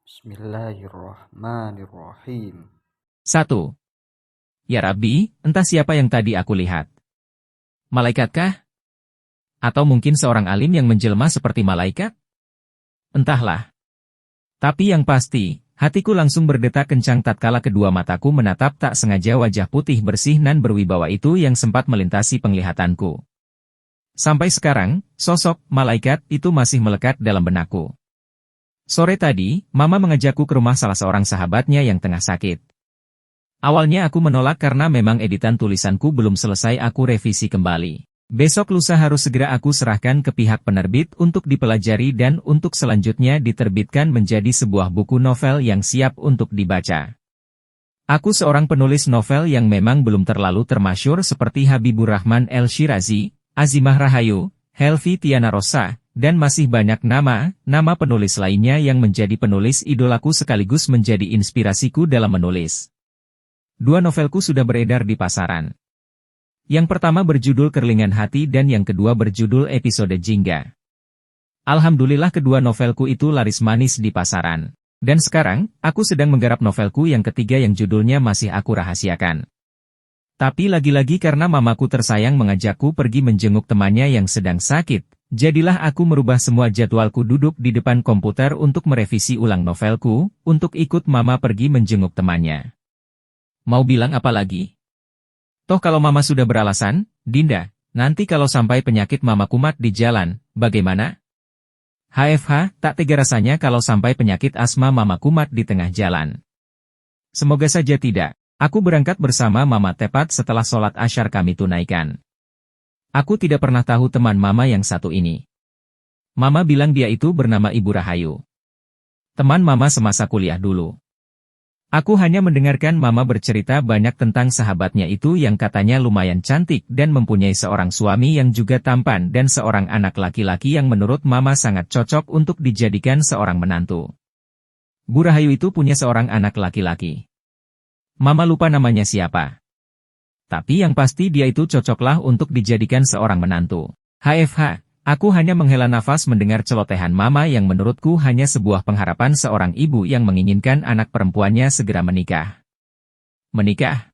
Bismillahirrahmanirrahim. 1. Ya Rabbi, entah siapa yang tadi aku lihat. Malaikatkah? Atau mungkin seorang alim yang menjelma seperti malaikat? Entahlah. Tapi yang pasti, hatiku langsung berdetak kencang tatkala kedua mataku menatap tak sengaja wajah putih bersih nan berwibawa itu yang sempat melintasi penglihatanku. Sampai sekarang, sosok malaikat itu masih melekat dalam benakku. Sore tadi, Mama mengajakku ke rumah salah seorang sahabatnya yang tengah sakit. Awalnya aku menolak karena memang editan tulisanku belum selesai aku revisi kembali. Besok lusa harus segera aku serahkan ke pihak penerbit untuk dipelajari dan untuk selanjutnya diterbitkan menjadi sebuah buku novel yang siap untuk dibaca. Aku seorang penulis novel yang memang belum terlalu termasyur seperti Habibur Rahman El-Shirazi, Azimah Rahayu, Helvi Tiana Rosa, dan masih banyak nama penulis lainnya yang menjadi penulis idolaku sekaligus menjadi inspirasiku dalam menulis. Dua novelku sudah beredar di pasaran. Yang pertama berjudul Kerlingan Hati dan yang kedua berjudul Episode Jingga. Alhamdulillah kedua novelku itu laris manis di pasaran. Dan sekarang, aku sedang menggarap novelku yang ketiga yang judulnya masih aku rahasiakan. Tapi lagi-lagi karena mamaku tersayang mengajakku pergi menjenguk temannya yang sedang sakit, jadilah aku merubah semua jadwalku duduk di depan komputer untuk merevisi ulang novelku, untuk ikut mama pergi menjenguk temannya. Mau bilang apa lagi? Toh kalau mama sudah beralasan, Dinda, nanti kalau sampai penyakit mama kumat di jalan, bagaimana? HFH, tak tega rasanya kalau sampai penyakit asma mama kumat di tengah jalan. Semoga saja tidak. Aku berangkat bersama mama tepat setelah sholat asyar kami tunaikan. Aku tidak pernah tahu teman mama yang satu ini. Mama bilang dia itu bernama Ibu Rahayu. Teman mama semasa kuliah dulu. Aku hanya mendengarkan mama bercerita banyak tentang sahabatnya itu yang katanya lumayan cantik dan mempunyai seorang suami yang juga tampan dan seorang anak laki-laki yang menurut mama sangat cocok untuk dijadikan seorang menantu. Bu Rahayu itu punya seorang anak laki-laki. Mama lupa namanya siapa. Tapi yang pasti dia itu cocoklah untuk dijadikan seorang menantu. HFH. Aku hanya menghela nafas mendengar celotehan mama yang menurutku hanya sebuah pengharapan seorang ibu yang menginginkan anak perempuannya segera menikah. Menikah?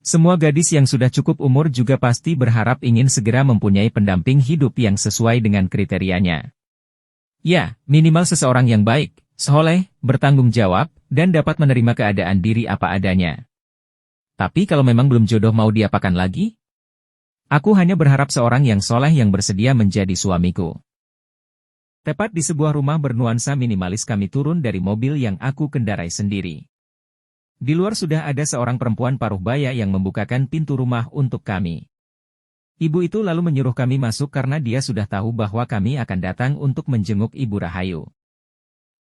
Semua gadis yang sudah cukup umur juga pasti berharap ingin segera mempunyai pendamping hidup yang sesuai dengan kriterianya. Ya, minimal seseorang yang baik, soleh, bertanggung jawab, dan dapat menerima keadaan diri apa adanya. Tapi kalau memang belum jodoh mau diapakan lagi? Aku hanya berharap seorang yang soleh yang bersedia menjadi suamiku. Tepat di sebuah rumah bernuansa minimalis kami turun dari mobil yang aku kendarai sendiri. Di luar sudah ada seorang perempuan paruh baya yang membukakan pintu rumah untuk kami. Ibu itu lalu menyuruh kami masuk karena dia sudah tahu bahwa kami akan datang untuk menjenguk Ibu Rahayu.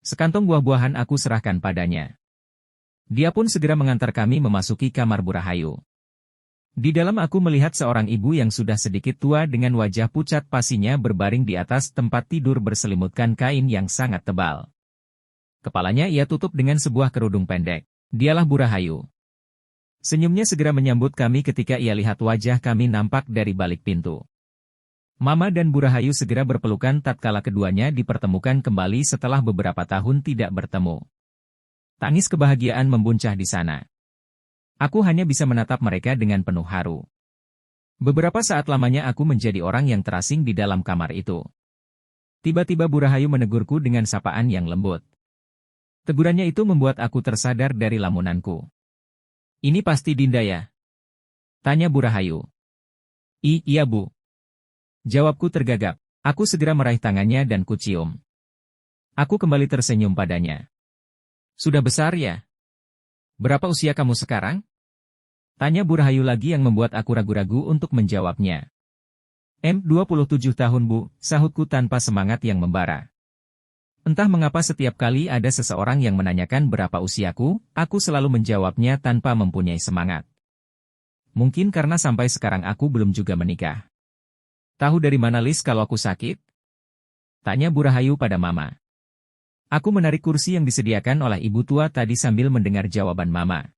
Sekantong buah-buahan aku serahkan padanya. Dia pun segera mengantar kami memasuki kamar Bu Rahayu. Di dalam aku melihat seorang ibu yang sudah sedikit tua dengan wajah pucat pasinya berbaring di atas tempat tidur berselimutkan kain yang sangat tebal. Kepalanya ia tutup dengan sebuah kerudung pendek. Dialah Bu Rahayu. Senyumnya segera menyambut kami ketika ia lihat wajah kami nampak dari balik pintu. Mama dan Bu Rahayu segera berpelukan tatkala keduanya dipertemukan kembali setelah beberapa tahun tidak bertemu. Tangis kebahagiaan membuncah di sana. Aku hanya bisa menatap mereka dengan penuh haru. Beberapa saat lamanya aku menjadi orang yang terasing di dalam kamar itu. Tiba-tiba Bu Rahayu menegurku dengan sapaan yang lembut. Tegurannya itu membuat aku tersadar dari lamunanku. Ini pasti Dinda ya? Tanya Bu Rahayu. Iya Bu. Jawabku tergagap. Aku segera meraih tangannya dan kucium. Aku kembali tersenyum padanya. Sudah besar ya? Berapa usia kamu sekarang? Tanya Bu Rahayu lagi yang membuat aku ragu-ragu untuk menjawabnya. 27 tahun Bu, sahutku tanpa semangat yang membara. Entah mengapa setiap kali ada seseorang yang menanyakan berapa usiaku, aku selalu menjawabnya tanpa mempunyai semangat. Mungkin karena sampai sekarang aku belum juga menikah. Tahu dari mana Lis kalau aku sakit? Tanya Bu Rahayu pada Mama. Aku menarik kursi yang disediakan oleh ibu tua tadi sambil mendengar jawaban Mama.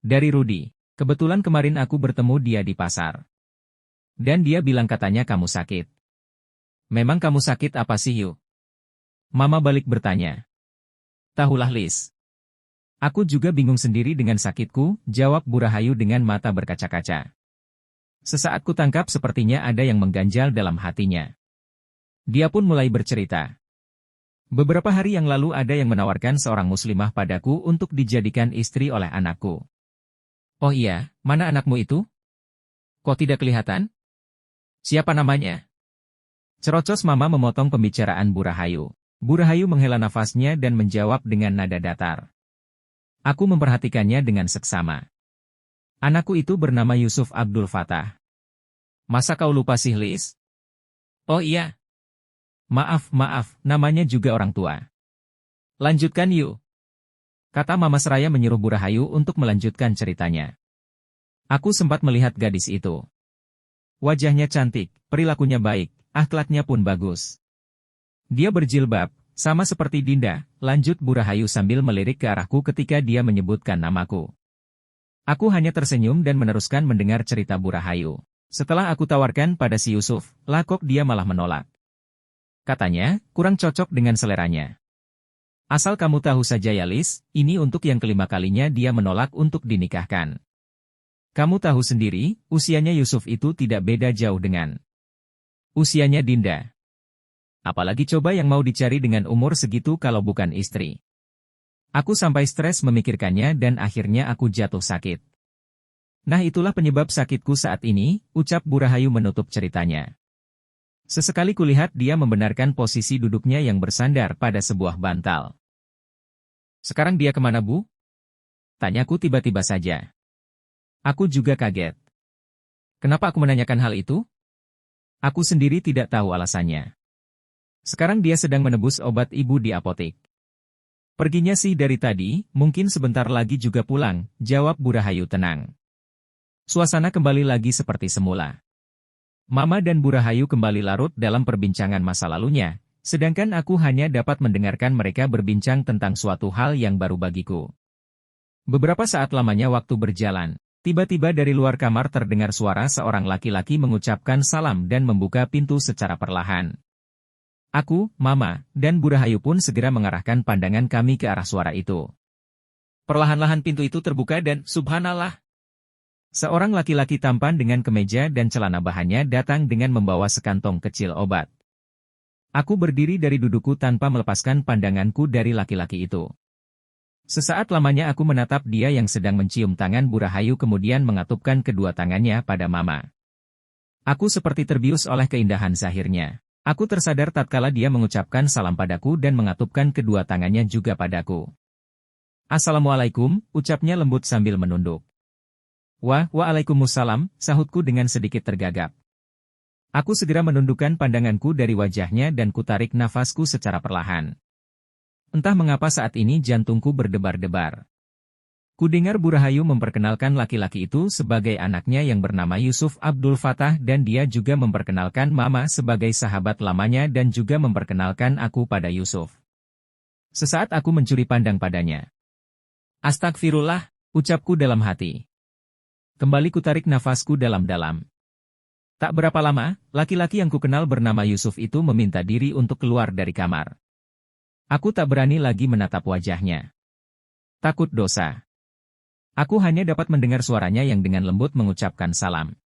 Dari Rudi. Kebetulan kemarin aku bertemu dia di pasar. Dan dia bilang katanya kamu sakit. Memang kamu sakit apa sih Yu? Mama balik bertanya. Tahulah Lis. Aku juga bingung sendiri dengan sakitku, jawab Bu Rahayu dengan mata berkaca-kaca. Sesaat ku tangkap sepertinya ada yang mengganjal dalam hatinya. Dia pun mulai bercerita. Beberapa hari yang lalu ada yang menawarkan seorang muslimah padaku untuk dijadikan istri oleh anakku. Oh iya, mana anakmu itu? Kok tidak kelihatan? Siapa namanya? Cerocos Mama memotong pembicaraan Bu Rahayu. Bu Rahayu menghela nafasnya dan menjawab dengan nada datar. Aku memperhatikannya dengan seksama. Anakku itu bernama Yusuf Abdul Fatah. Masa kau lupa sih, Lis? Oh iya. Maaf, namanya juga orang tua. Lanjutkan yuk. Kata Mama Seraya menyuruh Bu Rahayu untuk melanjutkan ceritanya. Aku sempat melihat gadis itu. Wajahnya cantik, perilakunya baik, akhlaknya pun bagus. Dia berjilbab, sama seperti Dinda, lanjut Bu Rahayu sambil melirik ke arahku ketika dia menyebutkan namaku. Aku hanya tersenyum dan meneruskan mendengar cerita Bu Rahayu. Setelah aku tawarkan pada si Yusuf, lakok dia malah menolak. Katanya, kurang cocok dengan seleranya. Asal kamu tahu saja ya Lis, ini untuk yang kelima kalinya dia menolak untuk dinikahkan. Kamu tahu sendiri, usianya Yusuf itu tidak beda jauh dengan usianya Dinda. Apalagi coba yang mau dicari dengan umur segitu kalau bukan istri. Aku sampai stres memikirkannya dan akhirnya aku jatuh sakit. Nah itulah penyebab sakitku saat ini, ucap Bu Rahayu menutup ceritanya. Sesekali kulihat dia membenarkan posisi duduknya yang bersandar pada sebuah bantal. Sekarang dia kemana Bu? Tanyaku tiba-tiba saja. Aku juga kaget. Kenapa aku menanyakan hal itu? Aku sendiri tidak tahu alasannya. Sekarang dia sedang menebus obat ibu di apotek. Perginya sih dari tadi, mungkin sebentar lagi juga pulang, jawab Bu Rahayu tenang. Suasana kembali lagi seperti semula. Mama dan Bu Rahayu kembali larut dalam perbincangan masa lalunya, sedangkan aku hanya dapat mendengarkan mereka berbincang tentang suatu hal yang baru bagiku. Beberapa saat lamanya waktu berjalan, tiba-tiba dari luar kamar terdengar suara seorang laki-laki mengucapkan salam dan membuka pintu secara perlahan. Aku, Mama, dan Bu Rahayu pun segera mengarahkan pandangan kami ke arah suara itu. Perlahan-lahan pintu itu terbuka dan, subhanallah, seorang laki-laki tampan dengan kemeja dan celana bahannya datang dengan membawa sekantong kecil obat. Aku berdiri dari dudukku tanpa melepaskan pandanganku dari laki-laki itu. Sesaat lamanya aku menatap dia yang sedang mencium tangan Bu Rahayu kemudian mengatupkan kedua tangannya pada Mama. Aku seperti terbius oleh keindahan zahirnya. Aku tersadar tatkala dia mengucapkan salam padaku dan mengatupkan kedua tangannya juga padaku. Assalamualaikum, ucapnya lembut sambil menunduk. Waalaikumsalam, sahutku dengan sedikit tergagap. Aku segera menundukkan pandanganku dari wajahnya dan kutarik nafasku secara perlahan. Entah mengapa saat ini jantungku berdebar-debar. Kudengar Bu Rahayu memperkenalkan laki-laki itu sebagai anaknya yang bernama Yusuf Abdul Fatah dan dia juga memperkenalkan Mama sebagai sahabat lamanya dan juga memperkenalkan aku pada Yusuf. Sesaat aku mencuri pandang padanya. Astagfirullah, ucapku dalam hati. Kembali kutarik nafasku dalam-dalam. Tak berapa lama, laki-laki yang kukenal bernama Yusuf itu meminta diri untuk keluar dari kamar. Aku tak berani lagi menatap wajahnya. Takut dosa. Aku hanya dapat mendengar suaranya yang dengan lembut mengucapkan salam.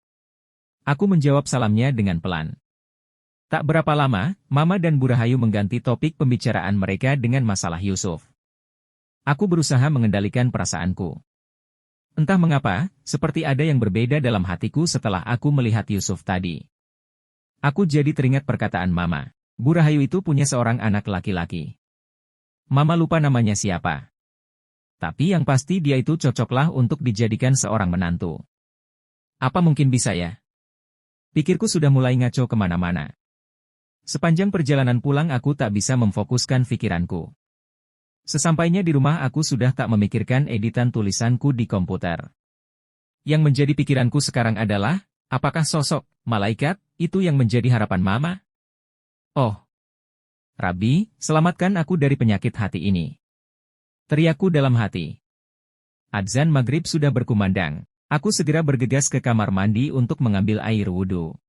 Aku menjawab salamnya dengan pelan. Tak berapa lama, Mama dan Bu Rahayu mengganti topik pembicaraan mereka dengan masalah Yusuf. Aku berusaha mengendalikan perasaanku. Entah mengapa, seperti ada yang berbeda dalam hatiku setelah aku melihat Yusuf tadi. Aku jadi teringat perkataan Mama. Bu Rahayu itu punya seorang anak laki-laki. Mama lupa namanya siapa. Tapi yang pasti dia itu cocoklah untuk dijadikan seorang menantu. Apa mungkin bisa ya? Pikirku sudah mulai ngaco kemana-mana. Sepanjang perjalanan pulang aku tak bisa memfokuskan pikiranku. Sesampainya di rumah aku sudah tak memikirkan editan tulisanku di komputer. Yang menjadi pikiranku sekarang adalah, apakah sosok malaikat itu yang menjadi harapan Mama? Oh, Rabbi, selamatkan aku dari penyakit hati ini. Teriakku dalam hati. Adzan maghrib sudah berkumandang. Aku segera bergegas ke kamar mandi untuk mengambil air wudhu.